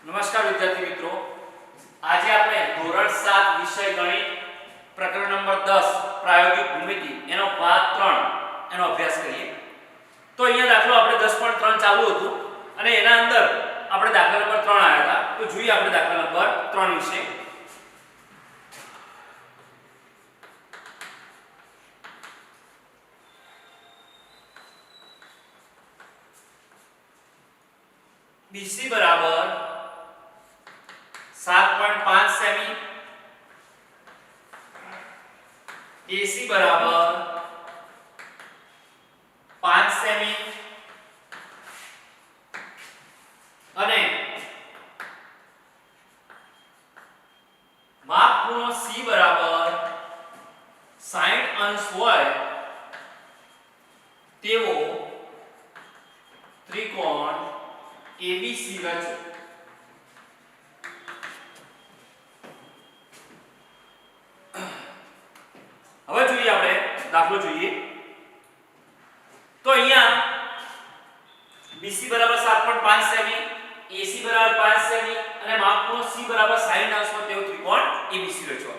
નમસ્કાર વિદ્યાર્થી મિત્રો, આજે આપણે ધોરણ 7 વિષય ગણિત પ્રકરણ નંબર 10 પ્રાયોગિક ભૂમિતિ એનો ભાગ 3 એનો અભ્યાસ કરીએ. તો અહીંયા દાખલો આપણે 10.3 ચાલુ હતું અને એના અંદર આપણે દાખલા નંબર 3 આવ્યા હતા. તો જોઈએ આપણે દાખલા નંબર 3 વિશે. BC બરાબર 7.5 સેમી, AC બરાબર 5 સેમી અને માપ ખૂણો C બરાબર 60 અંશ હોય તેવો ત્રિકોણ ABC રચો. હવે જોઈએ આપણે દાખલો જોઈએ. તો અહીંયા BC બરાબર 7.5 સેમી, AC બરાબર 5 સેમી અને માપ ખૂણો C બરાબર 60 અંશ હોય તેવો ત્રિકોણ ABC રચો.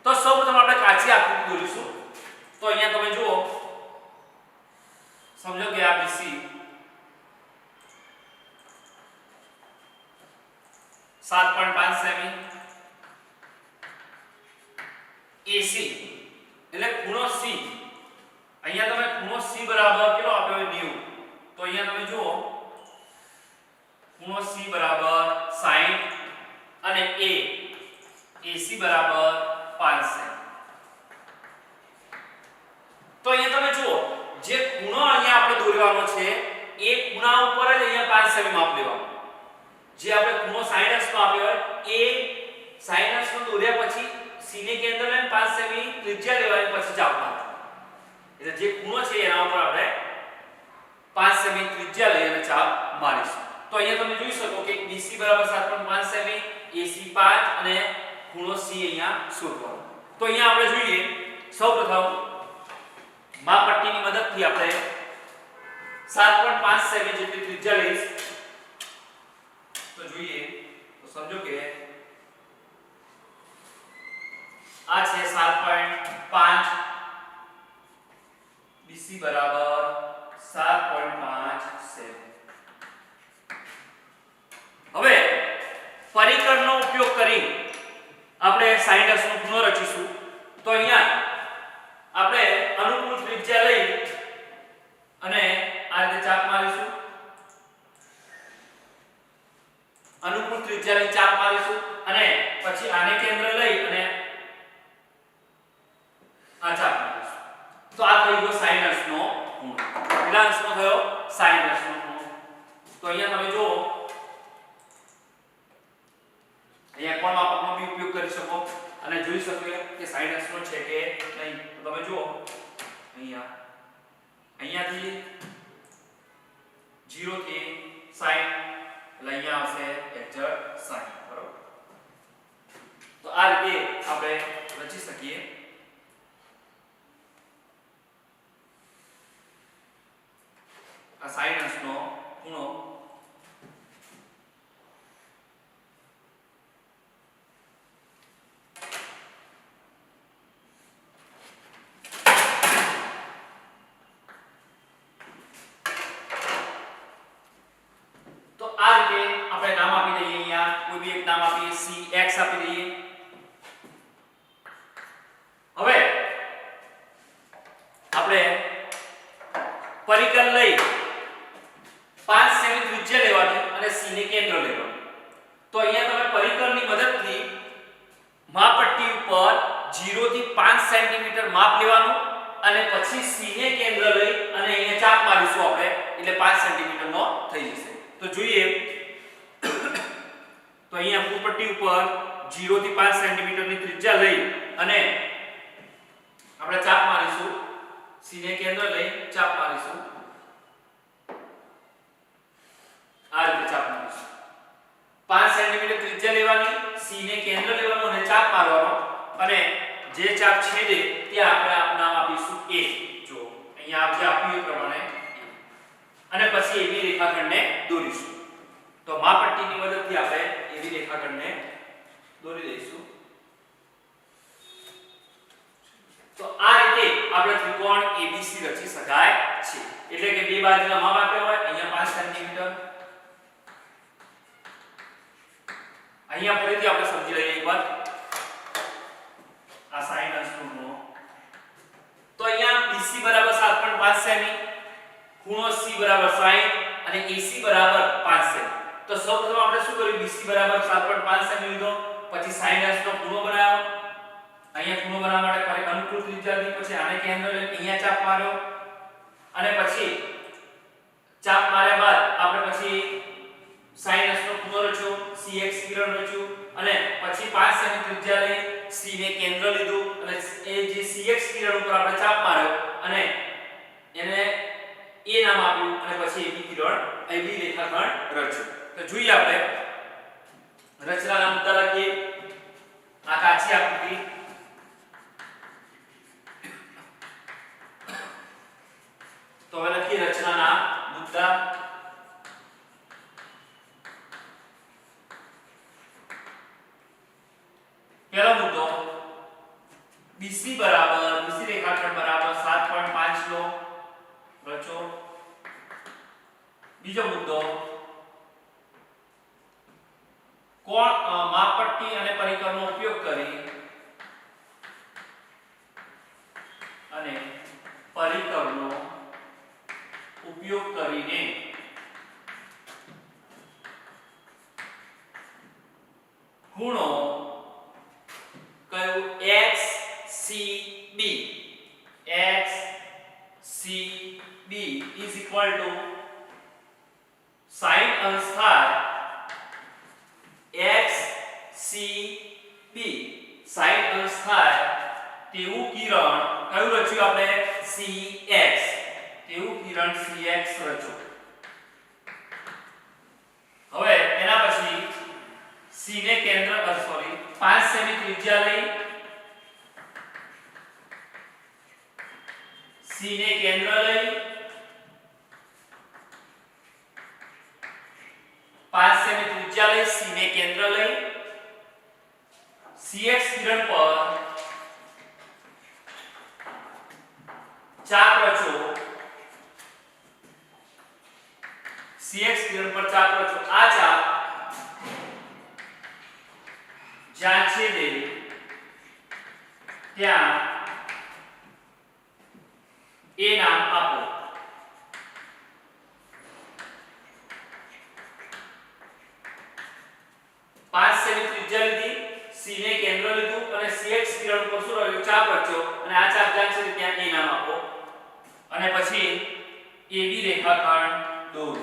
તો સૌપ્રથમ આપણે કાચી આકૃતિ દોરીશું. તો અહીંયા તમે જુઓ, સમજો કે આ BC 7.5 સેમી, AC એટલે ખૂણો C. અહીંયા તમે ખૂણો C બરાબર કેટલો આપ્યો છે 90. તો અહીંયા તમે જુઓ ખૂણો C બરાબર 60 અને AC બરાબર 5 સેમી. તો અહીંયા તમે જુઓ જે ખૂણો અહીંયા આપણે દોરવાનો છે એ ખૂણા ઉપર જ અહીંયા 5 સેમી માપ લેવાનું. જે આપણે ખૂણો 60 અંશનો આપ્યો હોય એ 60 અંશનો દોર્યા પછી C ને કેન્દ્ર લઈને 5 સેમી ત્રિજ્યા લેવાની પછી ચાપ મારવાની. એટલે જે ખૂણો છે એના ઉપર આપણે 5 સેમી ત્રિજ્યા લઈ અને ચાપ મારીશું. તો અહીંયા તમે જોઈ શકો કે BC બરાબર 7.5 સેમી, AC 5 અને ખૂણો C અહીંયા શોધવાનો. તો અહીંયા આપણે જોઈએ સૌપ્રથમ માપપટ્ટીની મદદથી આપણે 7.5 સેમી જેટલી ત્રિજ્યા લઈશું. તો જોઈએ તો સમજો કે આ છે 7.5, BC બરાબર 7.5 સેમી. હવે પરિકરનો ઉપયોગ કરી આપણે 60 અંશનો ખૂણો રચીશું. તો અહીંયા આપણે અનુકૂળ ત્રિજ્યા લઈ અને આ રીતે ચાપ મારીશું. અનુકૂળ ત્રિજ્યા લઈ ચાપ મારીશું અને પછી આને કેન્દ્ર લઈ અને આ ચાપ મારીશું. તો આ થઈ ગયો 60 અંશનો ખૂણો. કેટલા અંશનો થયો? 60 અંશનો ખૂણો. તો અહીંયા તમે જુઓ, અહીંયા કોણ માપકનો બી ઉપયોગ કરી શકો અને જોઈ શકો કે 60 અંશનો છે કે નહીં. તો તમે જુઓ અહીંયાથી 0 થી 60 એટલે અહીંયા આવશે એક્ઝેક્ટ 60. બરોબર. તો આ રીતે આપણે રચી શકીએ. આ 60 અંશનો ખૂણો નામ આપીએ CX આપી દઈએ. હવે આપણે પરિકર લઈ 5 સેમી ત્રિજ્યા લેવાની અને C ને કેન્દ્ર લેવાનું. તો અહીંયા તમે પરિકરની મદદથી માપપટ્ટી ઉપર 0 થી 5 સેન્ટીમીટર માપ લેવાનું અને પછી C ને કેન્દ્ર લઈ અને અહીંયા ચાપ મારીશું આપણે એટલે 5 સેન્ટીમીટર નો થઈ જશે. તો જોઈએ તો અહીંયા ભૂપટ્ટી ઉપર 0 થી 5 સેન્ટીમીટર ની ત્રિજ્યા લઈ અને આપણે ચાપ મારીશું. C ને કેન્દ્ર લઈ ચાપ મારીશું. આ રીતે ચાપ મારીશું. 5 સેન્ટીમીટર ત્રિજ્યા લેવાની, C ને કેન્દ્ર લેવાનું અને ચાપ મારવાનો અને જે ચાપ છેદે ત્યાં આપણે નામ આપીશું A. જો અહીંયા જે આપ્યું એ પ્રમાણે અને પછી AB રેખાખંડને દોરીશું. તો માપપટ્ટીની મદદથી આપણે રેખાખંડને દોરી દઈશું. તો આ રીતે આપણે ત્રિકોણ ABC રચી શકાય છે. એટલે કે બે બાજુના માપ આપ્યા હોય, અહીંયા 5 સેન્ટીમીટર, અહીંયા ફરીથી આપણે સમજી લઈએ એકવાર આ 60 અંશ ખૂણો. તો અહીંયા BC બરાબર 7.5 સેમી, ખૂણો C બરાબર 60 અને AC બરાબર 5 સેમી. તો સૌપ્રથમ આપણે શું કર્યું, BC બરાબર 7.5 સેમી લીધો, પછી 60 અંશનો ખૂણો બનાવ્યો, અહીંયા ખૂણો બનાવવા માટે ફરી અનુકૂળ ત્રિજ્યા લીધી, પછી આને કેન્દ્ર લઈને અહીંયા ચાપ માર્યો અને પછી ચાપ માર્યા બાદ આપણે પછી 60 અંશનો ખૂણો રચ્યો, CX કિરણ રચ્યું અને પછી 5 સેમી ત્રિજ્યા લઈ C ને કેન્દ્ર લીધું અને એ જે CX કિરણ ઉપર આપણે ચાપ માર્યો અને એને A નામ આપ્યું અને પછી AB કિરણ AB રેખાખંડ રચ્યું. તો જોઈએ આપણે રચનાના મુદ્દા લખીએ. આ કાચી આકૃતિ, તો હવે લખીએ રચનાના મુદ્દા. પહેલો મુદ્દો, BC રેખાખંડ બરાબર 7.5 લો રચો. બીજો મુદ્દો, કોણ માપપટ્ટી અને પરિકરનો ઉપયોગ કરી અને પરિકરનો ઉપયોગ કરીને ખૂણો કયું XCB is equal to 60 અંશ થાય. XCB 60 અંશ થાય તેવું કિરણ કયું રચ્યું આપણે, CX, તેવું કિરણ CX રચ્યું. હવે એના પછી C ને કેન્દ્ર 5 સેમી ત્રિજ્યા લઈ C ને કેન્દ્ર લઈ 5 સેમી ત્રિજ્યા લઈ C ને કેન્દ્ર લઈ CX કિરણ પર ચાપ રચો. CX કિરણ પર ચાપ રચો. આ ચાપ જ્યાં છેદે ત્યાં A નામ આપો. પાંચ સેમી ત્રિજ્યા લીધી, C ને કેન્દ્ર લીધું અને CX કિરણ પર શું રહ્યું, ચાપ રચ્યો અને આ ચાપ જ્યાં છે ત્યાં A નામ આપો અને પછી AB રેખાખંડ દોરો.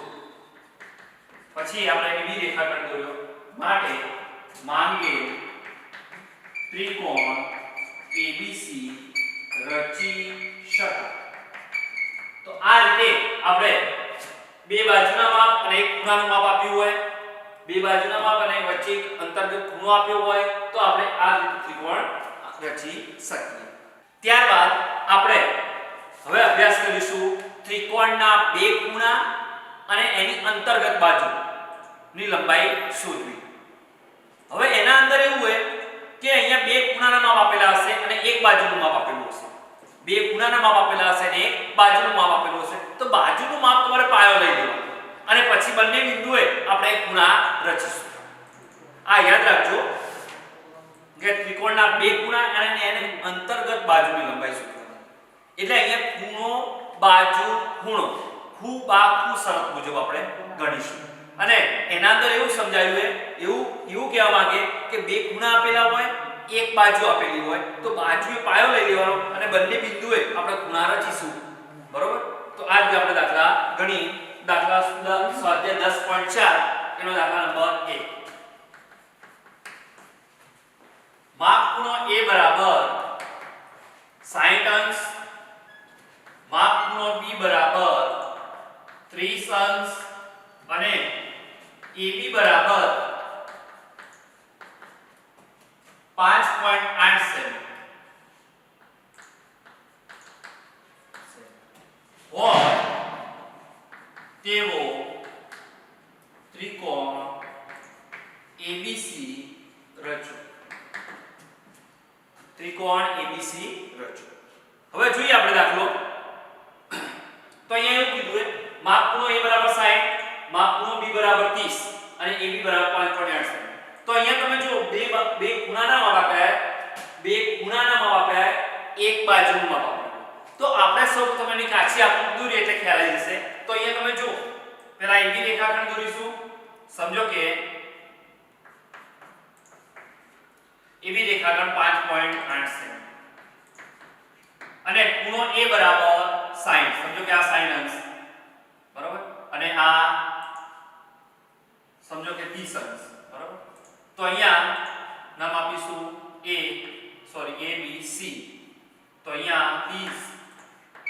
પછી આપણે AB રેખાખંડ દોર્યો માટે માંગેલ ત્રિકોણ ABC રચી શકાય. તો આ રીતે આપણે બે બાજુના માપ અને એક ખૂણાનું માપ આપ્યું હોય, બે બાજુના માપ અને વચ્ચે અંતર્ગત ખૂણો આપ્યો હોય તો આપણે આ રીતે ત્રિકોણ રચી શકીએ. ત્યારબાદ આપણે હવે અભ્યાસ કરીશું ત્રિકોણના બે ખૂણા અને એની અંતર્ગત બાજુની લંબાઈ શોધવી. હવે એના અંદર એવું હોય કે અહીંયા બે ખૂણાના માપ આપેલા હશે અને એક બાજુનું માપ આપેલું હશે. બે ખૂણાના માપ આપેલા હશે અને એક બાજુનું માપ આપેલું હશે. તો બાજુનું માપ તમારે પાયો લઈ લેવાનો અને પછી બંને બિંદુએ આપણે ખૂણા રચીશું. આ યાદ રાખજો કે ત્રિકોણના બે ખૂણા અને એની અંતર્ગત બાજુની લંબાઈ શોધવાની. એટલે અહીંયા ખૂણો બાજુ ખૂણો ખૂ બા ખૂ શરત મુજબ આપણે ગણીશું. અને એના અંદર એવું સમજાયું છે, એવું કહેવા માંગે કે બે ખૂણા આપેલા હોય, એક બાજુ આપેલી હોય તો બાજુએ પાયો લઈ લેવાનો અને બંને બિંદુએ આપણે ખૂણા રચીશું. બરોબર? તો આ રીતે આપણે દાખલા ગણી. દાખલા સ્વાધ્યાય 10.4 એનો દાખલા નંબર 1. માપ ખૂણો A બરાબર 60 અંશ, માપ ખૂણો B બરાબર 30 અંશ અને AB બરાબર 5.8 સેમી હોય તેવો ત્રિકોણ ABC રચો. ત્રિકોણ ABC રચો. હવે જોઈએ આપણે દાખલો. તો અહીંયા એવું કીધું છે માપ ખૂણો A બરાબર 60, માપ ખૂણો B બરાબર 30 અને AB બરાબર 5.8 સેમી. તો અહીંયા તમે જો બે ખૂણાના માપ આપ્યા છે, બે ખૂણાના માપ આપ્યા છે, એક બાજુનું માપ આપ્યું. તો આપણે સૌ તમે એની કાચી આકૃતિ દોરીએ એટલે ખ્યાલ આવી જશે. તો અહીંયા તમે જો પહેલા AB રેખાખંડ દોરીશું. સમજો કે AB રેખાખંડ 5.8 સેમી અને ખૂણો A બરાબર 60. સમજો કે આ 60 અંશ બરાબર અને આ સમજો કે 30 અંશ બરાબર. તો અહીંયા નામ આપીશું ABC. તો અહીંયા 30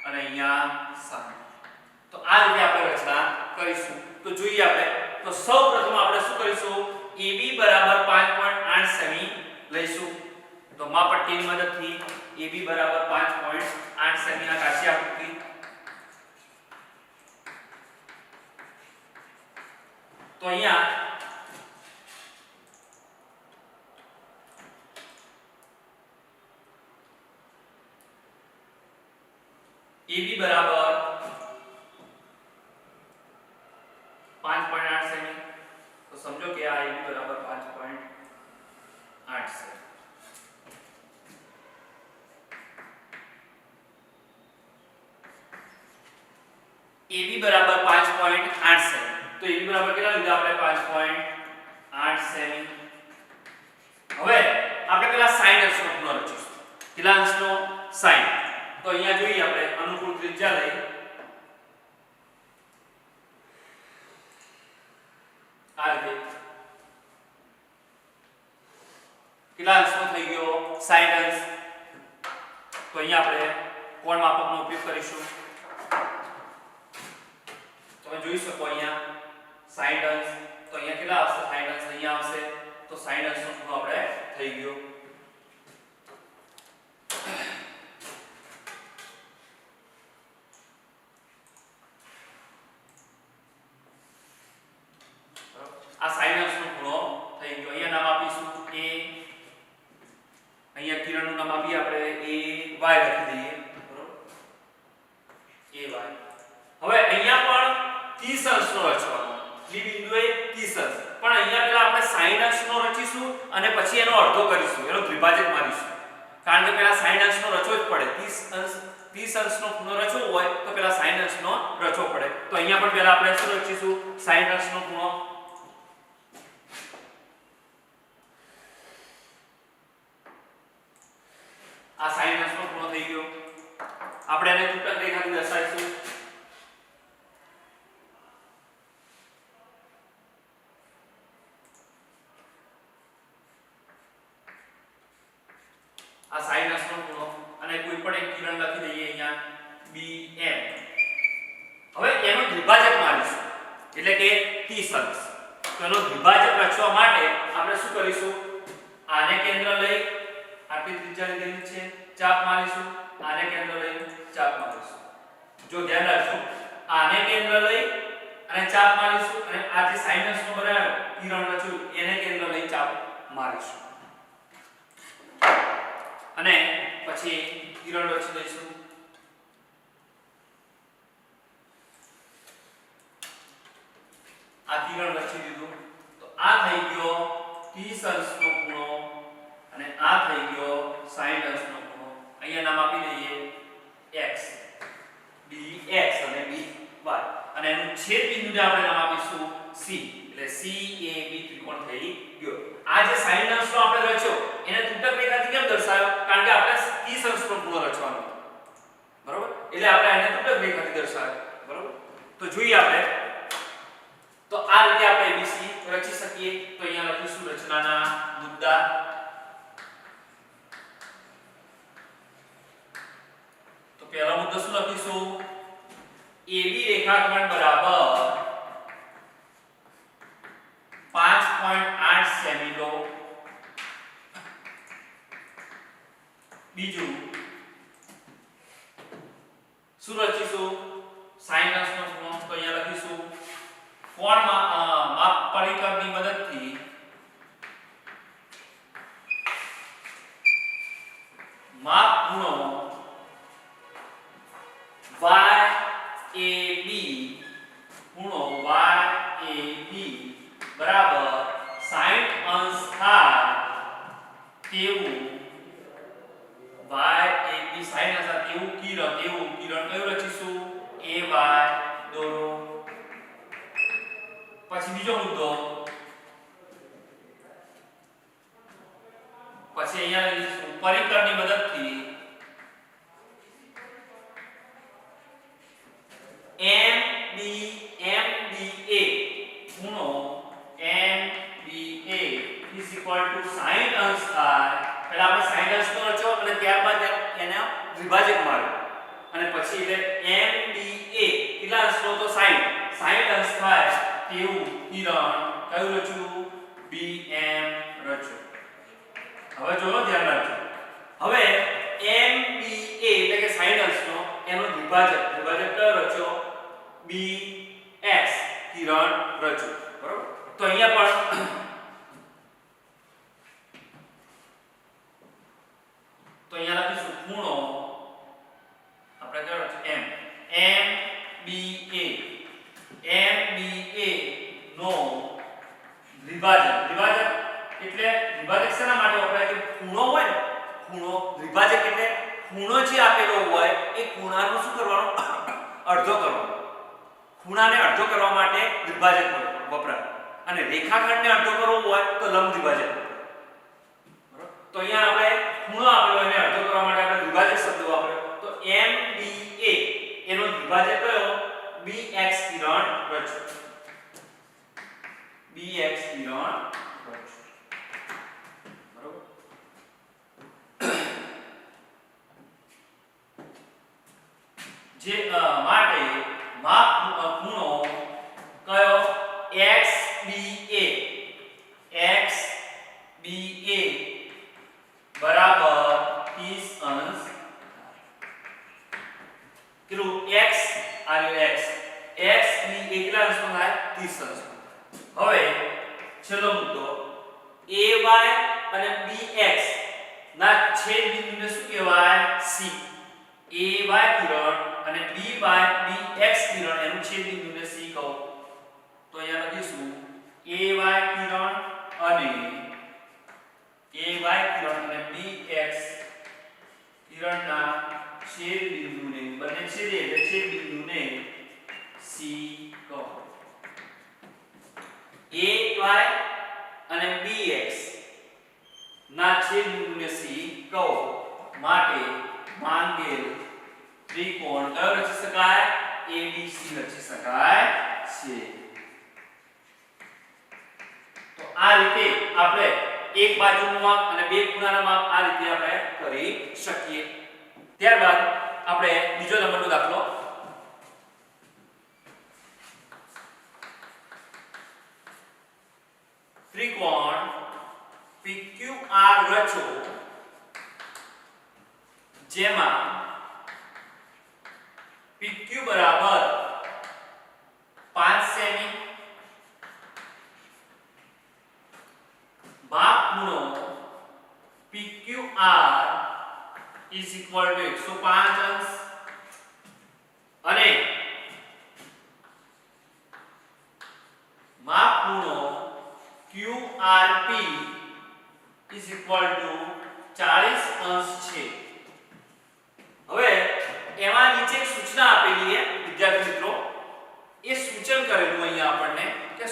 અને અહીંયા 60. તો આ રીતે આપણે રચના કરીશું. તો જોઈએ આપણે. તો સૌપ્રથમ આપણે શું કરીશું? AB બરાબર 5.8 સેમી લઈશું. તો માપપટ્ટીની મદદથી AB બરાબર 5.8 સેમી ના કાચી આકૃતિ. તો અહીંયા AB બરાબર 5.8 સેમી. તો સમજો કે આ AB બરાબર 5.8 સેમી. AB બરાબર 5.8 સેમી. તો AB બરાબર કેટલા લીધા આપણે? 5.8 સેમી. હવે આપણે પેલા 60 અંશનો ખૂણો રચીશું. કેટલા અંશનો? 60. તો અહીંયા જોઈએ આપણે અનુકૂળ ત્રિજ્યા લઈ આ રીતે કેટલા અંશનો થઈ ગયો? 60 અંશ. તો અહીંયા આપણે કોણ માપકનો ઉપયોગ કરીશું. તમે જોઈ શકો અહીંયા 60 અંશ. તો અહીંયા કેટલા આવશે? 60 અંશ અહીંયા આવશે. તો 60 અંશનો ખૂણો આપણે થઈ ગયો. આ 60 અંશનો ખૂણો થઈ ગયો. અહીંયા નામ આપીશું A. અહીંયા કિરણનું નામ આપીએ આપણે AY લખી દઈએ બરોબર. AY. હવે અહીંયા પણ 30 અંશનો રચવાનો. બી બિંદુએ 30 અંશ. પણ અહીંયા પહેલા આપણે 60 અંશનો રચીશું અને પછી એનો અડધો કરીશું. એનો દ્વિભાજક મારીશું. કારણ કે પહેલા 60 અંશનો રચવો જ પડે. 30 અંશનો ખૂણો રચવો હોય તો પહેલા 60 અંશનો રચવો પડે. તો અહીંયા પણ પહેલા આપણે શું રચીશું? 60 અંશનો ખૂણો. આ 60 અંશનો ખૂણો થઈ ગયો. આપણે આને ત્રિકોણ રેખાથી દર્શાવીશું. આ 60 અંશનો ખૂણો અને કોઈ પણ એક કિરણ લખી દઈએ અહીંયા BM. હવે એનો દ્વિભાજક મારીશું એટલે કે 30 અંશ. તો એનો દ્વિભાજક રચવા માટે આપણે શું કરીશું? આને કેન્દ્ર લઈ આટલી ત્રિજ્યા લીધેલી છે, ચાપ મારીશું. આને કેન્દ્ર લઈ ચાપ મારીશું. જો ધ્યાન રાખજો, આને કેન્દ્ર લઈ અને ચાપ મારીશું અને આ જે 60 અંશનો બનાવ્યો કિરણ રચ્યું એને કેન્દ્ર લઈ ચાપ મારીશું અને પછી કિરણ રચી દઈશું. આ કિરણ રચી દીધું. તો આ થઈ ગયો 30 અંશનો ખૂણો અને આ થઈ ગયો 60 અંશનો ખૂણો. અહીંયા નામ આપી દઈએ x, dx અને dy અને એનું છેદ બિંદુને આપણે નામ આપીશું C. એટલે CAB ત્રિકોણ થઈ ગયો. આ જે 60 અંશનો આપણે રચ્યો એને ત્રિજ્યા રેખાથી કેમ દર્શાવ્યો? કારણ કે આપણે 30 અંશનો ખૂણો રચવાનો હતો. બરોબર? એટલે આપણે આને ત્રિજ્યા રેખાથી દર્શાવ્યો. બરોબર? તો જોઈએ આપણે. તો આ રીતે આપણે ABC રચી શકીએ. તો અહીંયા લખીશું રચનાના મુદ્દા. તો પહેલો મુદ્દો શું લખીશું? AB રેખાખંડ બરાબર 5.8 સેમી લો. બીજું શું રચીશું? 60 અંશનો ખૂણો. તો અહીંયા લખીશું કોણ માપ પરિકરની મદદથી અંશ થાય તેવું y AB sin અંશ થાય તેવું કિરણ કયું રચીશું ay દોરો. પછી બીજો મુદ્દો, પછી અહીંયા લઈશું પરિકરની મદદથી MBA ખૂણો MBA is equal to sin અંશ થાય. પહેલા આપણે sin અંશ નો રચ્યો અને ત્યારબાદ એને વિભાજક માર્યો અને પછી એટલે MBA કેટલા અંશનો તો sin અંશ થાય તેવું કિરણ કયું રચ્યું BM રચ્યું. હવે જોજો ધ્યાન રાખજો. હવે MBA એટલે કે sin અંશનો એનો વિભાજક કયો રચ્યો BX કિરણ રચ્યું. બરોબર. તો અહીંયા પણ લખીશું ખૂણો આપણે કયો રચ્યો MBA નો વિભાજક એટલે વિભાજક શેના માટે વપરાય કે ખૂણો હોય ને ખૂણો વિભાજક એટલે ખૂણો જે આપેલો હોય એ ખૂણાનો શું કરવાનો અડધો કરવાનો. ખૂણાને અડધો કરવા માટે વિભાજક વપરાય અને રેખાખંડને અડધો કરવો હોય તો લંબ દ્વિભાજક. બરાબર. તો અહીંયા આપણે ખૂણો આપેલો એને અડધો કરવા માટે આપણે દ્વિભાજક શબ્દ વાપર્યો. તો MBA એનો દ્વિભાજક કયો BX કિરણ રચ્યું. BX કિરણ જે માટે માપ ખૂણો કયો XBA બરાબર 30 અંશ. કેટલું x આલ્યો XBA કેટલા અંશનો થાય 30 અંશ. હવે છેલ્લો મુદ્દો AY અને BX ના છેદ બિંદુને શું કહેવાય C. AY કિરણ અને BX કિરણ એનું છેદ બિંદુને C કહો. તો અહીંયા લખીશું AY કિરણ અને BX કિરણના છેદ બિંદુને બંને છેદે એટલે છેદ બિંદુને C કહો. AY અને BX ના છેદ બિંદુને C કહો માટે માંગેલ ત્રિકોણ કયો રચી શકાય ABC રચી શકાય છે. તો આ રીતે આપણે એક બાજુનું માપ અને બે ખૂણાના માપ આ રીતે આપણે કરી શકીએ. ત્યારબાદ આપણે બીજો નંબરનો દાખલો ત્રિકોણ PQR રચો જેમાં PQ બરાબર 5 સેમી માપ ખૂણો PQR is equal to 105 અંશ અને માપ ખૂણો QRP is equal to 40 અંશ છે. હવે એમાં નીચે એક સૂચના આપેલી છે વિદ્યાર્થી મિત્રો. એ સૂચન કરેલું અહીંયા આપણને કે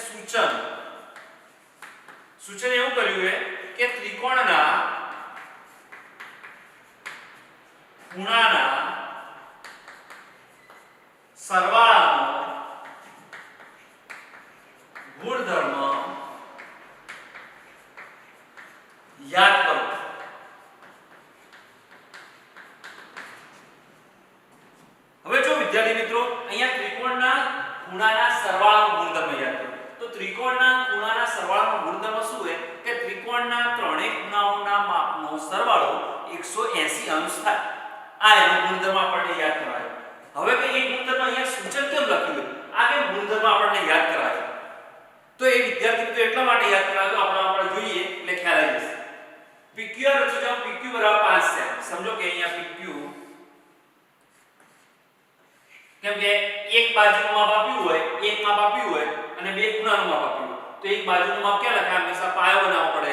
સૂચન એવું કર્યું છે કે ત્રિકોણના ખૂણાના સરવાળાનો ગુણધર્મ યાદ કરો. હવે જો વિદ્યાર્થી મિત્રો અહીંયા ત્રિકોણના ખૂણાના સરવાળાનો ગુણધર્મ યાદ કરો. તો ત્રિકોણના ખૂણાના સરવાળાનો ગુણધર્મ શું છે કે ત્રિકોણના ત્રણેય ખૂણાઓના માપનો સરવાળો 180 અંશ થાય. આ એનો ગુણધર્મ આપણને યાદ કરાયો. હવે કે એ ગુણધર્મ અહીંયા સૂચન કેમ લખ્યું છે? આ કેમ ગુણધર્મ આપણને યાદ કરાયો? તો એ વિદ્યાર્થી મિત્રો એટલા માટે યાદ કરાયો આપણે જોઈએ એટલે ખ્યાલ આવી જશે. PQ રચો જાવ PQ બરાબર 5 છે. સમજો કે અહીંયા PQ કેમ કે એક બાજુનું માપ આપ્યું હોય અને બે ખૂણાનું માપ આપ્યું હોય તો એક બાજુનું માપ ક્યાં લખાય? હંમેશા પાયો બનાવવો પડે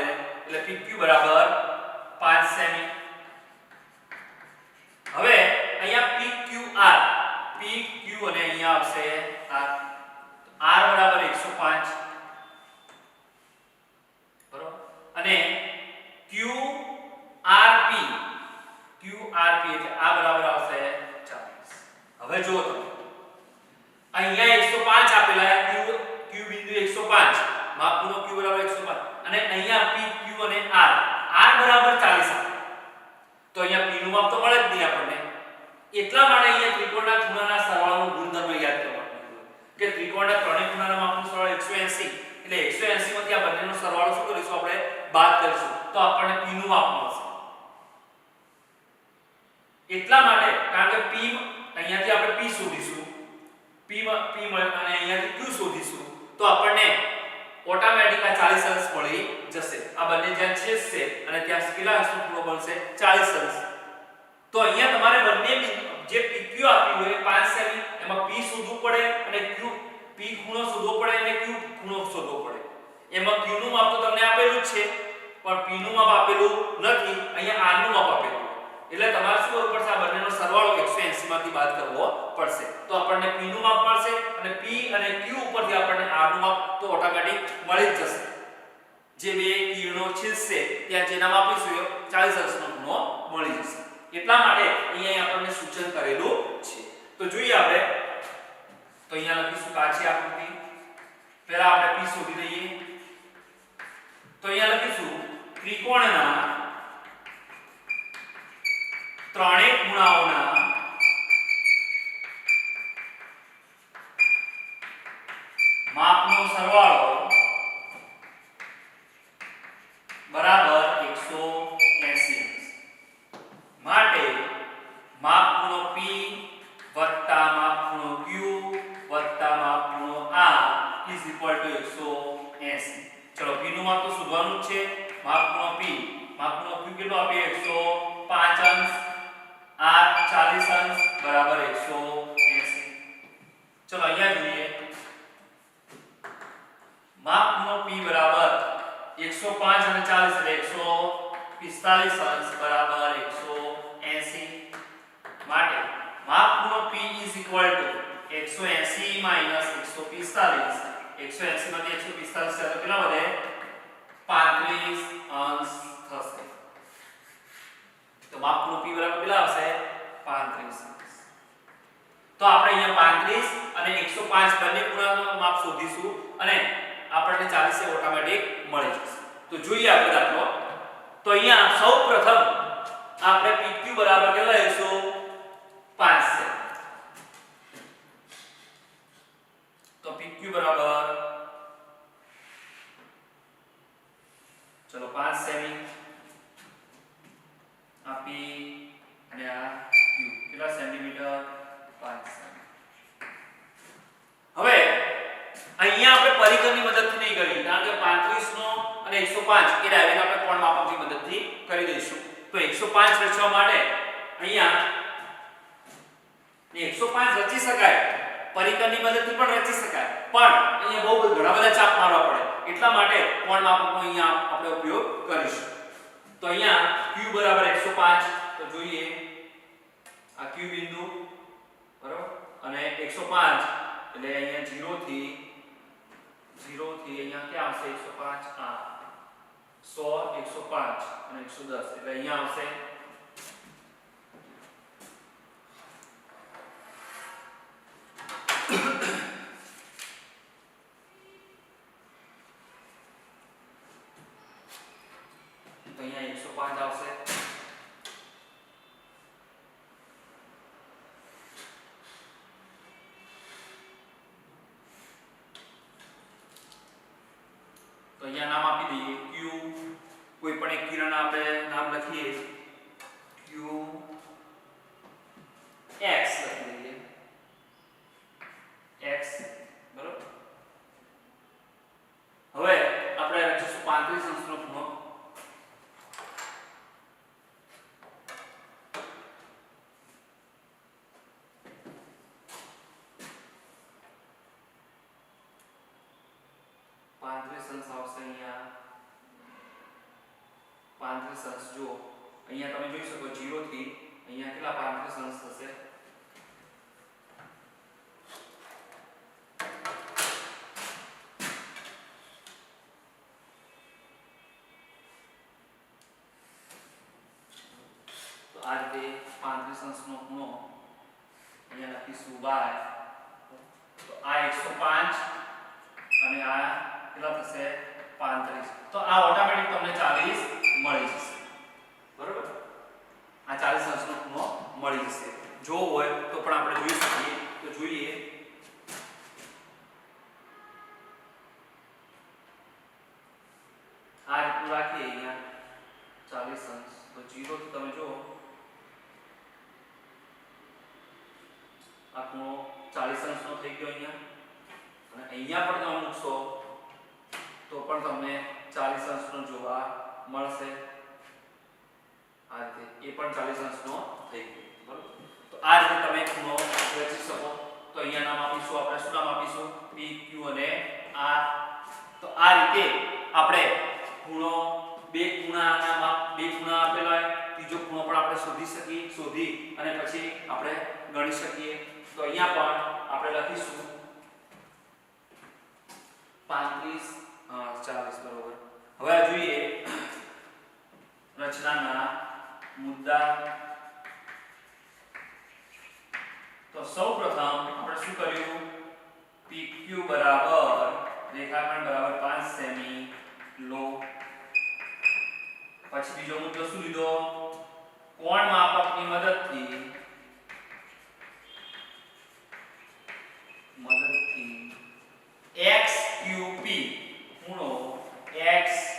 બરાબર 5 સેમી. હવે અહીંયા PQR PQ અને અહીંયા આવશે R બરાબર 105 બરોબર અને QRP એટલે આ બરાબર આવશે 40. હવે જો તમે અહીંયા 105 આપેલા Q બિંદુ 105 માપનો Q બરાબર 105 અને અહીંયા PQ અને R બરાબર 40 આપે તો અહીંયા P નું માપ તો મળે જ નહીં આપણને. એટલા માટે અહીંયા ત્રિકોણના ખૂણાના સરવાળાનો ગુણધર્મ યાદ કરવાનો કે ત્રિકોણના ત્રણેય ખૂણાના માપનો સરવાળો 180 એટલે 180 માંથી આ બંનેનો સરવાળો શું કરીશું આપણે બાદ કરીશું તો આપણને P નું માપ મળશે. એટલા માટે કારણ કે P અહીંયાથી આપણે P શોધીશું P મળે અને અહીંયાથી Q શોધીશું તો આપણને ઓટોમેટિક આ 40 અંશ મળી જશે. આ બંને જ્યાં છેદશે અને ત્યાં કેટલા અંશનો ખૂણો બનશે 40 અંશ. તો અહીંયા તમારે બંને જે PQ આપ્યું હોય 5 સેમી એમાં P શોધવું પડે અને P ખૂણો શોધવો પડે અને Q ખૂણો શોધવો પડે. એમાં Q નું માપ તો તમને આપેલું જ છે પણ P નું માપ આપેલું નથી. અહીંયા R નું માપ આપેલું એટલે તમારે શું કરવું પડશે આ બંનેનો સરવાળો 180 માંથી બાદ કરવો પડશે તો આપણને P નું માપ મળશે અને P અને Q ઉપરથી આપણને R નું માપ તો ઓટોમેટિક મળી જ જશે. જે બે કિરણો છેદશે ત્યાં જે નામ આપીશું 40 અંશનો ખૂણો મળી જશે. એટલા માટે અહીંયા આપણને સૂચન કરેલું છે. તો જોઈએ આપણે તો અહીંયા લખીશું કાચી આકૃતિ. પહેલા આપણે P શોધી લઈએ. તો અહીંયા લખીશું ત્રિકોણના ત્રણેય ખૂણાઓના માપનો સરવાળો બરાબર 180 માટે માપ ખૂણો P વત્તા માપ ખૂણો Q વત્તા માપ ખૂણો R = 180. ચલો P નું માપ તો શોધવાનું જ છે. માપ ખૂણો Q કેટલો આપે 105 અંશ R 40 અંશ બરાબર 180. ચલો અહીંયા જોઈએ માપ ખૂણો P બરાબર 105 અને 40 એટલે 145 અંશ બરાબર 180 માટે માપ ખૂણો P = 180 - 145. 180 માંથી 145 તો કેટલા વધે 35 અંશ થશે. તો માપ ખૂણો P બરાબર કેટલા આવશે 35 અંશ. તો આપણે અહીંયા 35 અને 105 બંને ખૂણાનો માપ શોધીશું અને આપણને 40 એ ઓટોમેટિક મળી જશે. તો જોઈએ આપણે દાખલો. તો અહીંયા સૌપ્રથમ આપણે PQ બરાબર કેટલા લઈશું 5 છે. તો PQ બરાબર ચલો 5 સેમી આ P અને આ Q કેટલા સેન્ટીમીટર 5 સેમી. હવે અહીંયા આપણે પરિઘની મદદથી નહીં કરી કારણ કે 35 નો અને 105 એ ડાયરેક્ટ આપણે કોણ માપકની મદદથી કરી દઈશું. તો 105 રચવા માટે અહીંયા 105 રચી શકાય પરિઘની મદદથી પણ રચી શકાય પણ અહીંયા બહુ ઘણા બધા ચાપ મારવા પડે એટલા માટે કોણ માપકનો અહીંયા આપણે ઉપયોગ કરીશું. તો અહીંયા Q બરાબર 105 તો જોઈએ આ Q બિંદુ બરાબર અને 105 એટલે અહીંયા 0 થી અહીંયા ક્યાં આવશે 105 આ 100 105 અને 110 એટલે અહીંયા આવશે તો અહીંયા 105 આવશે. તો અહીંયા નામ આપી દઈએ Q કોઈ પણ એક કિરણ આપણે નામ લખીએ Q x લખી દઈએ x બરોબર. હવે આપણે રચીશું 35 અંશનો ખૂણો. 35 અંશ જો અહીંયા તમે જોઈ શકો 0 થી અહીંયા કેટલા 35 અંશ થશે તો આ રીતે 35 અંશનો ખૂણો અહીંયા લખીશું બાય તો આ 105 અને આ કેટલા થશે 35 તો આ ઓટોમેટિક તમને 40 મળી જશે બરોબર આ 40 અંશનો ખૂણો મળી જશે જો હોય તો પણ આપણે જોઈ શકીએ તો જોઈએ આ રીતનું રાખીએ અહીંયા 40 અંશ તો 0 થી તમે જો આ ખૂણો 40 અંશનો થઈ ગયો અહીંયા અને અહીંયા પણ તમે મૂકશો તો પણ તમને 40 અંશનો જોવા મળશે આ રીતે એ પણ 40 અંશનો થઈ ગયો બરોબર તો આ રીતે તમે ખૂણો રચી શકો તો અહીંયા નામ આપીશું આપણે શું નામ આપીશું PQ અને R તો આ રીતે આપણે ખૂણો બે ખૂણા આપેલા હોય ત્રીજો ખૂણો પણ આપણે શોધી અને પછી આપણે ગણી શકીએ તો અહીંયા પણ આપણે લખીશું 35 40 બરોબર હવે આ જોઈએ રચનાના મુદ્દા તો સૌપ્રથમ આપણે શું કર્યું PQ બરાબર રેખાખંડ બરાબર 5 સેમી લો પછી બીજો મુદ્દો શું લીધો કોણ માપકની મદદથી XQP ખૂણો XQP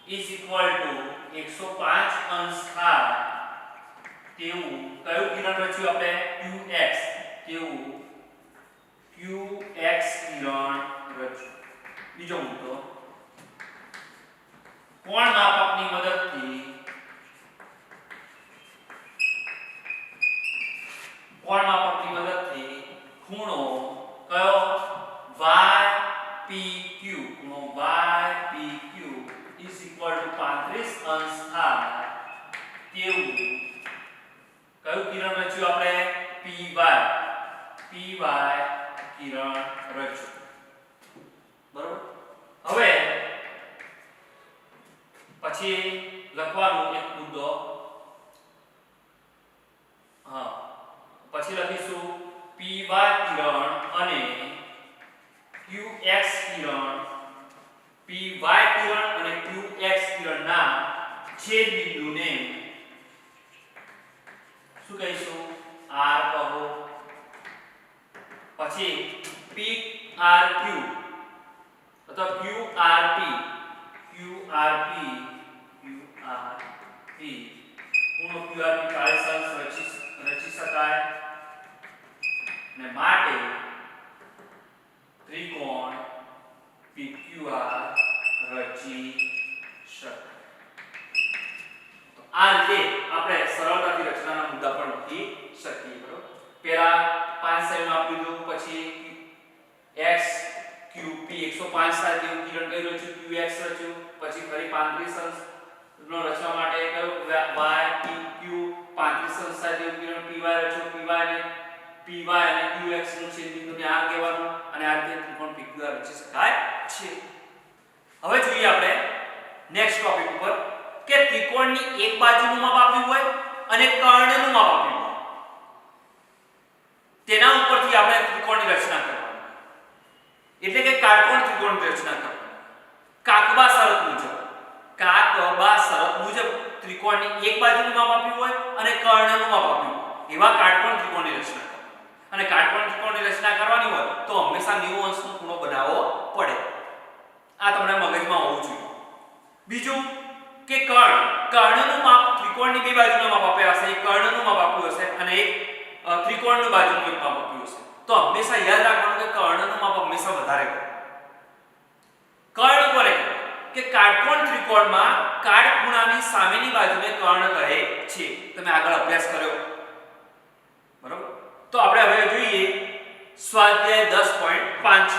is equal to 105 અંશ થાય તેવું કયું કિરણ રચ્યું આપણે QX તેવું QX કિરણ રચ્યું બીજો મુદ્દો કોણ માપકની મદદથી ખૂણો કયો YPQ ખૂણો YPQ is equal to 35 અંશ થાય તેવું કયું કિરણ રચ્યું આપણે PY કિરણ રચ્યું બરોબર હવે પછી લખવાનું એક મુદ્દો પછી લખીશું PY કિરણ અને QX કિરણ PY કિરણ અને QX કિરણના છેદ બિંદુને શું કહીશું R કહો પછી PRQ અથવા QRP ખૂણો QRP 40 અંશ રચી શકાય ને માટે ત્રિકોણ PQR રચી શકાય તો આ રીતે આપણે સરળતાથી રચનાના મુદ્દા પણ લખી શકીએ બરોબર પહેલા 5 સેમી આપી દીધું પછી XQP 105 સાથે કિરણ કઈ રચ્યું QX રચ્યું પછી ફરી 35 અંશ નો રચવા માટે કયો YPQ 35 અંશ સાથે કિરણ PY રચ્યું PY અને QX નું છેદ બિંદુને R કહેવાનું અને આ રીતે ત્રિકોણ PQR રચી શકાય છે હવે જોઈએ આપણે નેક્સ્ટ ટોપિક ઉપર કે ત્રિકોણની એક બાજુનું માપ આપ્યું હોય અને કર્ણનું માપ આપ્યું હોય તેના ઉપરથી આપણે ત્રિકોણની રચના કરવાની એટલે કે કાટકોણ ત્રિકોણની રચના કરવાની કાકબા શરત મુજબ ત્રિકોણની એક બાજુનું માપ આપ્યું હોય અને કર્ણનું માપ આપ્યું હોય એવા કાટકોણ ત્રિકોણની રચના અને કાટકોણ ત્રિકોણની રચના કરવાની હોય તો હંમેશા 90 અંશનો ખૂણો બનાવવો પડે આ તમને મગજમાં હોવું જોઈએ બીજું કે કર્ણનું માપ ત્રિકોણની બે બાજુનું માપ આપ્યા હશે એક કર્ણનું માપ આપ્યું હશે અને એક ત્રિકોણનું બાજુનું એક માપ આપ્યું હશે તો હંમેશા યાદ રાખવાનું કે કર્ણનું માપ હંમેશા વધારે હોય કર્ણ કોને કે કાટકોણ ત્રિકોણમાં કાટખૂણાની સામેની બાજુને કર્ણ કહે છે તમે આગળ અભ્યાસ કર્યો બરોબર તો આપણે હવે જોઈએ સ્વાધ્યાય 10.5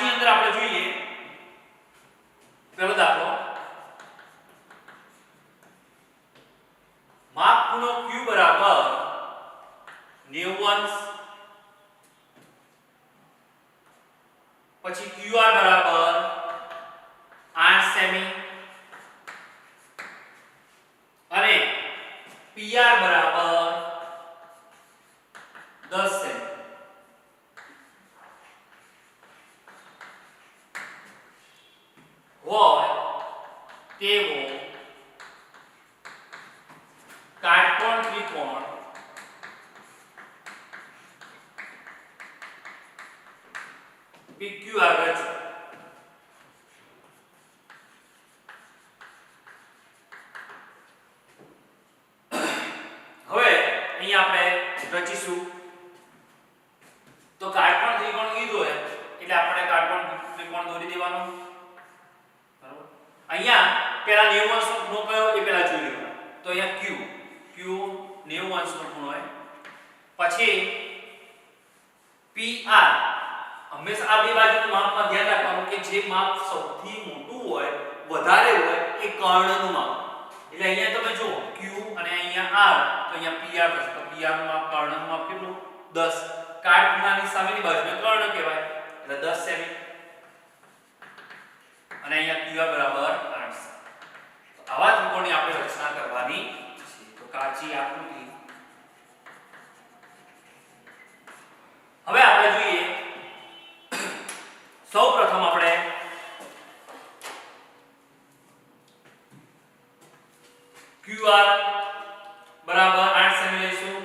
ની અંદર આપણે જોઈએ પહેલો દાખલો માપ ખૂણો Q બરાબર 90 અંશ પછી QR બરાબર 8 સેમી અને PR બરાબર 10 સેમી હોય તેવો કાટકોણ ત્રિકોણ PQR રચો. હવે અહીંયા આપણે રચીશું તો કાટકોણ ત્રિકોણ કીધું હોય એટલે આપણે કાટકોણ ત્રિકોણ દોરી દેવાનો બરાબર. અહીંયા પહેલા 90 અંશનો ખૂણો કયો એ પહેલા જોઈ લેવાનો. તો અહીંયા Q 90 અંશનો ખૂણો હોય પછી PR હંમેશા આ બે બાજુનું માપમાં ધ્યાન રાખવાનું કે જે માપ સૌથી મોટું હોય વધારે હોય એ કર્ણનું માપ. એટલે અહીંયા તમે જુઓ Q અને અહીંયા R તો અહીંયા PR થશે. તો PR નું માપ કર્ણનું માપ કેટલું 10. કાટખૂણાની સામેની બાજુને કર્ણ કહેવાય એટલે 10 સેમી અને અહીંયા QR બરાબર 8 સેમી. તો આવા ત્રિકોણની આપણે રચના કરવાની છે. તો કાચી આકૃતિ હવે આપણે જોઈએ સૌપ્રથમ આપણે QR બરાબર 8 સેમી લઈશું.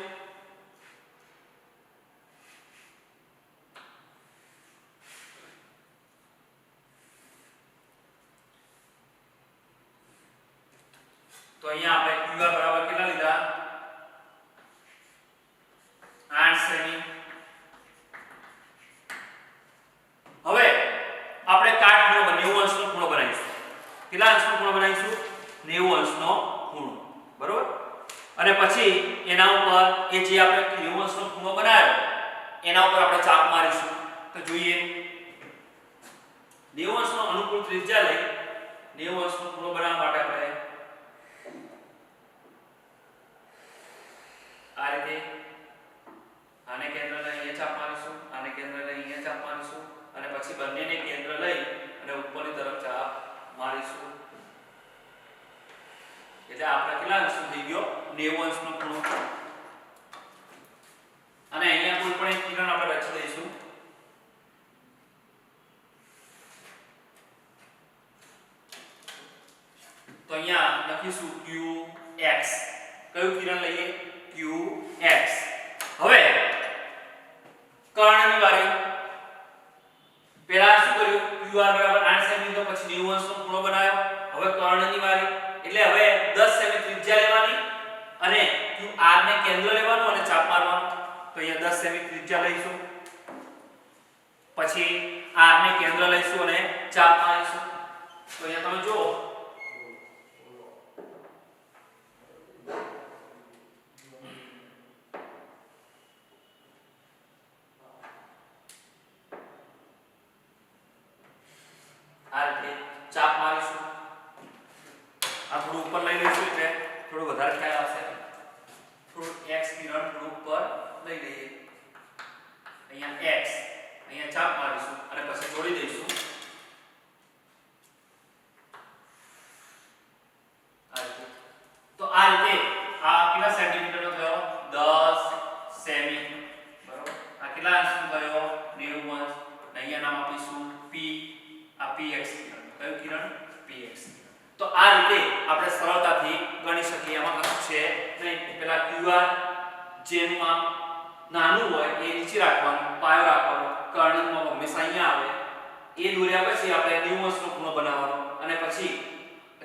તો અહીંયા આપણે QR બરાબર કેટલા લીધા 8 સેમી. હવે આપણે કાટખૂણો 90 અંશનો ખૂણો બનાવીશું. કેટલા અંશનો ખૂણો બનાવીશું 90 અંશનો ખૂણો બરોબર. અને પછી એના ઉપર એ જે આપણે 90 અંશનો ખૂણો બનાવ્યો એના ઉપર આપણે ચાપ મારીશું. તો જોઈએ 90 અંશનો અનુકૂળ ત્રિજ્યા લઈ 90 અંશનો ખૂણો બનાવવા માટે આપણે આ રીતે આને કેન્દ્ર લઈ અહીંયા ચાપ મારીશું, આને કેન્દ્ર લઈ અહીંયા ચાપ મારીશું અને પછી બંનેને કેન્દ્ર લઈ અને ઉપરની તરફ ચાપ મારીશું. એટલે આપણે કેટલા અંશ થઈ ગયો 90 અંશનો ખૂણો. અને અહીંયા કોઈ પણ એક કિરણ આપણે રચી દઈશું. તો અહીંયા લખીશું QX. કયું કિરણ લઈએ QX. હવે કર્ણની વારી પહેલા શું કર્યું QR બરાબર 8 સેમી તો પછી 90 અંશનો ખૂણો બનાવ્યો. હવે કર્ણની વારી એટલે હવે 10 સેમી ત્રિજ્યા લેવાની અને QR ને કેન્દ્ર લેવાનું અને ચાપ મારવાનું. તો અહીંયા 10 સેમી ત્રિજ્યા લઈશું પછી R ને કેન્દ્ર લઈશું અને ચાપ મારીશું. તો અહીંયા તમે જુઓ આ રીતે ચાપ મારીશું. આ થોડું ઉપર લઈ લઈશું એટલે થોડું વધારે ખ્યાલ આવશે. થોડું x કિરણ થોડું ઉપર લઈ લઈએ. અહીંયા x અહીંયા ચાપ મારીશું અને પછી જોડી દઈશું. આ રીતે. તો આ રીતે આ કેટલા સેન્ટીમીટરનો થયો 10 સેમી બરોબર. આ કેટલા અંશનો થયો 90 અંશ. અહીંયા નામ આપીશું p. આ px કિરણ. કયું કિરણ px. તો આ રીતે આપણે સરળતાથી ગણી શકીએ. આમાં કશું છે નહીં. પેલા QR જેનું માપ નાનું હોય એ નીચે રાખવાનું, પાયો રાખવાનો, કર્ણનું માપ હંમેશા અહીંયા આવે. એ દોર્યા પછી આપણે 90 અંશનો ખૂણો બનાવવાનો અને પછી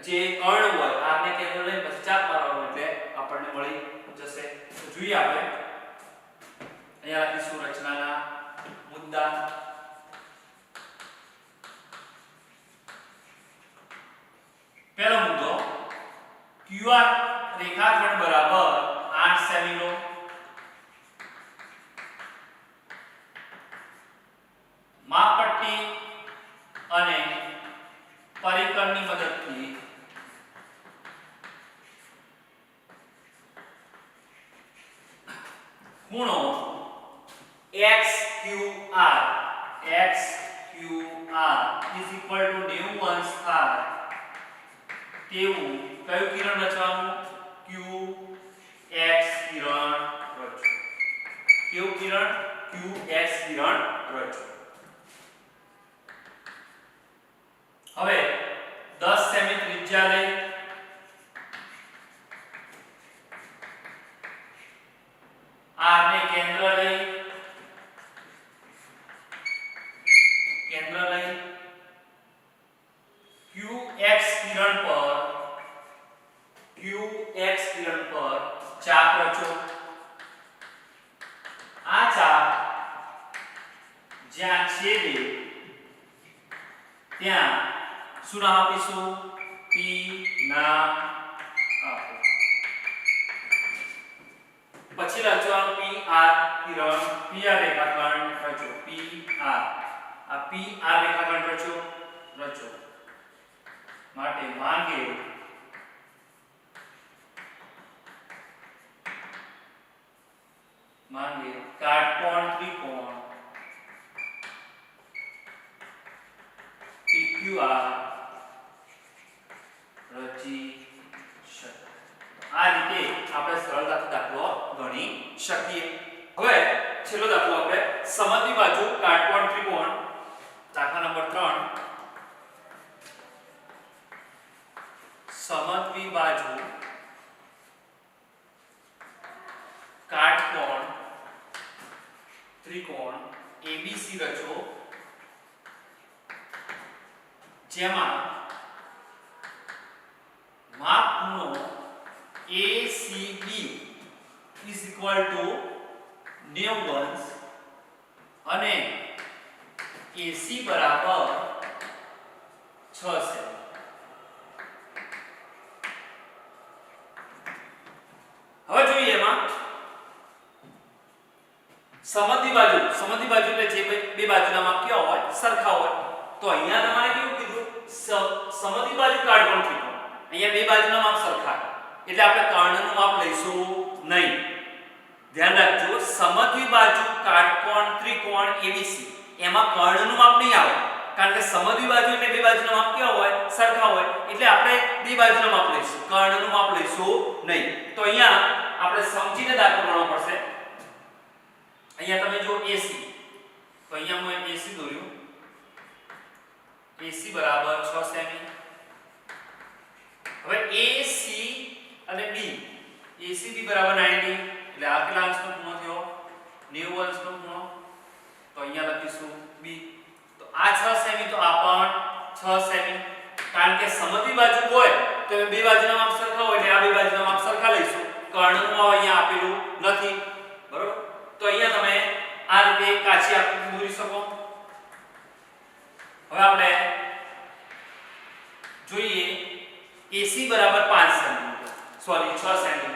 જે કર્ણ હોય આને કેન્દ્ર લઈને પછી ચાપ મારવાનો એટલે આપણને મળી જશે. તો જોઈએ આપણે અહીંયા લખીશું રચનાના મુદ્દા. પહેલો મુદ્દો QR રેખાખંડ બરાબર 8 સેમી લો. માપપટ્ટી ખૂણો XQR is equal to 90 અંશ થાય તેવું કયું કિરણ રચવાનું QX કિરણ રચો કેવું કિરણ QX કિરણ રચો હવે 10 સેમી ત્રિજ્યા લઈ R ને કેન્દ્ર લઈ QX કિરણ પર ચાપ રચો આ ચાપ જ્યાં છેદે ત્યાં શું નામ આપીશું P નામ આપો પછી રચવાનું PR કિરણ PR રેખાખંડ રચો PR આ PR રેખાખંડ રચો માટે માંગે કાટકોણ ત્રિકોણ PQR રચી શકે આ રીતે આપણે સરળતાથી દાખલો ગણી શકીએ હવે છેલ્લો દાખલો આપણે સમદ્વિ બાજુ કાટકોણ ત્રિકોણ દાખલા નંબર 3 समद्वि बाजू काटकोण त्रिकोण ABC रचो जेमा माप ખૂણો ACB is equal to 90 અંશ અને AC બરાબર 6 સેમી હવે જોઈએ એમાં સમદ્વિ બાજુ એટલે જે બે બાજુના માપ કેવા હોય સરખા હોય તો અહીંયા તમારે કેવું કીધું સમદ્વિ બાજુ કાટકોણ ત્રિકોણ અહીંયા બે બાજુના માપ સરખા એટલે આપણે કર્ણનું માપ લઈશું નહીં ધ્યાન રાખજો સમદ્વિ બાજુ કાટકોણ ત્રિકોણ ABC એમાં કર્ણનું માપ નહીં આવે કારણ કે સમદ્વિ બાજુ એટલે બે બાજુના માપ કેવા હોય સરખા હોય એટલે આપણે બે બાજુના માપ લઈશું કર્ણનું માપ લઈશું નહીં તો અહીંયા આપણે સમજીને દાખલો ગણવો પડશે અહીંયા તમે જો AC તો અહીંયા હું AC દોર્યું AC બરાબર 6 સેમી હવે AC અને B ACB બરાબર 90 એટલે આ કેટલા અંશનો ખૂણો થયો 90 અંશનો ખૂણો તો અહીંયા લખીશું B તો આ 6 સેમી તો આ પણ 6 સેમી કારણ કે સમદ્વિ બાજુ હોય તો બે બાજુના માપ સરખા હોય એટલે આ બે બાજુના માપ સરખા લઈશું કર્ણનું માપ અહીંયા આપેલું નથી બરોબર તો અહીંયા તમે આ રીતે કાચી આકૃતિ દોરી શકો હવે આપણે જોઈએ AC બરાબર 5 સેમી સોરી 6 સેમી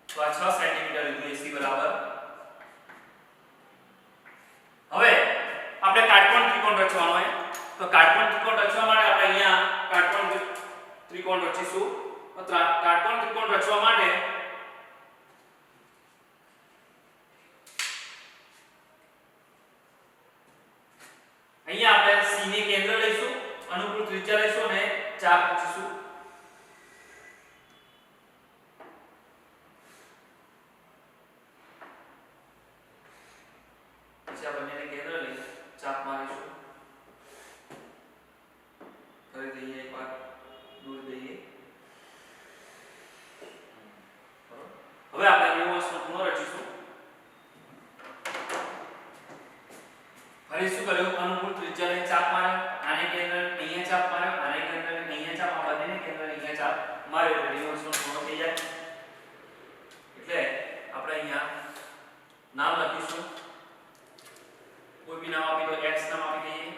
તો આ 6 સેમી લીધું AC બરાબર હવે આપણે કાટકોણ ત્રિકોણ રચવાનો હોય તો કાટકોણ ત્રિકોણ રચવા માટે આપણે અહીંયા કાટકોણ ત્રિકોણ રચીશું કાટકોણ ત્રિકોણ રચવા માટે અહીંયા આપણે C ને કેન્દ્ર લઈશું અનુકૂળ ત્રિજ્યા લઈશું અને ચાપ રચીશું પછી આપણે એને કેન્દ્ર લઈ ચાપ મારીશું કરી દઈએ એકવાર દૂર દઈએ હવે આપણે 90 અંશનો ખૂણો રચીશું ફરી શું કર્યું અનુકૂળ ત્રિજ્યાને ચાપ માર્યો આને કેન્દ્ર અહીંયા ચાપ માર્યો આને કેન્દ્ર અહીંયા ચાપ આ બંનેને કેન્દ્ર અહીંયા ચાપ માર્યો એટલે 90 અંશનો ખૂણો થઈ જાય એટલે આપણે અહીંયા નામ લખીશું કોઈ બી નામ આપી દો x નામ આપી દઈએ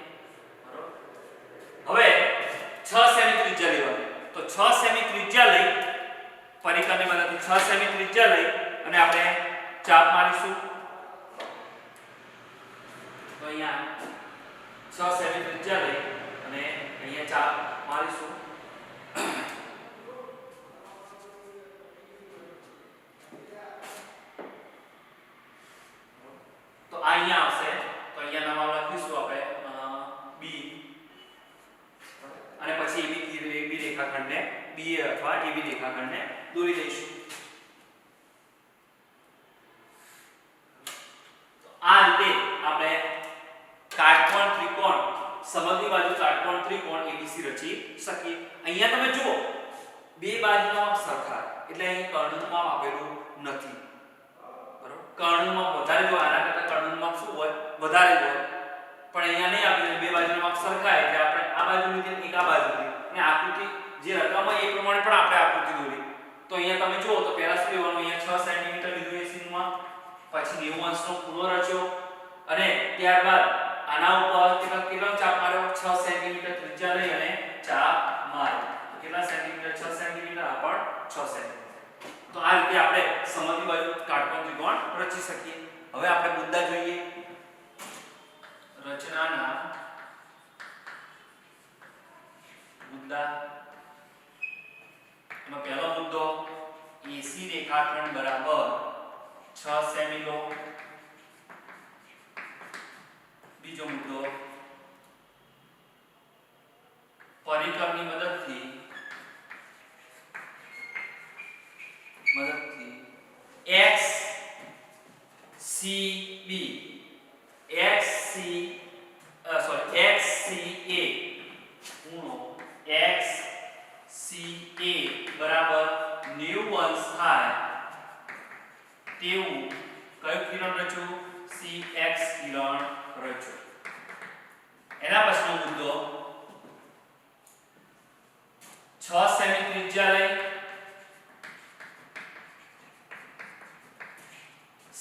બરોબર હવે 6 સેમી ત્રિજ્યા લેવાની તો 6 સેમી ત્રિજ્યા લઈ પરિકરની મદદથી 6 સેમી ત્રિજ્યા લઈ અને આપણે ચાપ મારીશું તો અહીંયા 6 સેમી ત્રિજ્યા લઈ અને અહીંયા ચાપ મારીશું BA અથવા AB રેખાખંડને દોરી દઈશું. તો આ રીતે આપણે કાટકોણ ત્રિકોણ સમગ્ર બાજુ કાટકોણ ત્રિકોણ ABC રચી શકીએ. અહીંયા તમે જુઓ બે બાજુના માપ સરખા એટલે અહીં કર્ણનું માપ આપેલું નથી. બરોબર, કર્ણનું માપ વધારે જો આના કરતા કર્ણનું માપ શું હોય વધારે હોય, પણ અહીંયા નહીં આપેલું. બે બાજુના માપ સરખા એટલે આપણે આ બાજુ લીધી એક આ બાજુ લીધી અને આકૃતિ જે રકમ હોય એ પ્રમાણે પણ આપણે આકૃતિ દોરી. તો અહીંયા તમે જુઓ તો પહેલા શું લેવાનું, અહીંયા 6 સેન્ટીમીટર લીધું AC માં, પછી 90 અંશનો ખૂણો રચ્યો અને ત્યારબાદ આના ઉપર કેટલો ચાપ માર્યો, 6 સેન્ટીમીટર ત્રિજ્યા લઈ અને ચાપ માર્યો. કેટલા સેન્ટીમીટર, 6 સેન્ટીમીટર, આ પણ 6 સેન્ટીમીટર. તો આ રીતે આપણે સમગ્ર બાજુ કાટકોણ ત્રિકોણ રચી શકીએ. હવે આપણે મુદ્દા જોઈએ. રચનાના મુદ્દા. એમાં પહેલો મુદ્દો AC રેખાખંડ બરાબર 6 સેમી લો. બીજો મુદ્દો પરિકરની મદદથી XCB XCA ખૂણો XCA બરાબર 90 અંશ થાય તેવું કયું કિરણ રચ્યું, CX કિરણ રચ્યું. એના પછીનો મુદ્દો 6 સેમી ત્રિજ્યા લઈ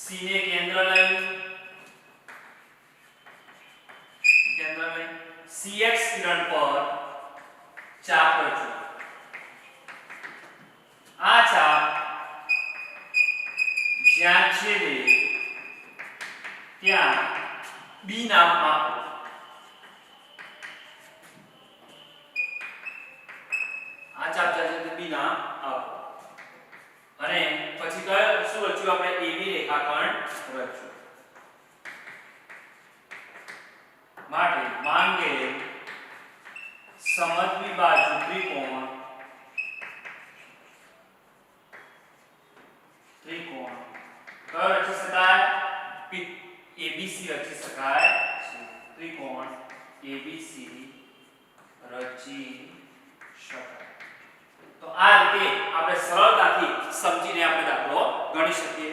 C ને કેન્દ્ર લઈ CX કિરણ પર ચાપ રચ્યું. આ ચાપ જ્યાં છેદે ત્યાં B નામ આપો. આ ચાપ જ્યાં છેદે B નામ આપો અને પછી કયો શું રચ્યું આપણે, AB રેખાખંડ રચ્યું. માટે માંગે સમદ્વિ બાજુ ત્રિકોણ કયો રચી શકાય, ABC રચી શકાય છે. ત્રિકોણ ABC રચી શકાય. તો આ રીતે આપણે સરળતાથી સમજીને આપણે દાખલો ગણી શકીએ.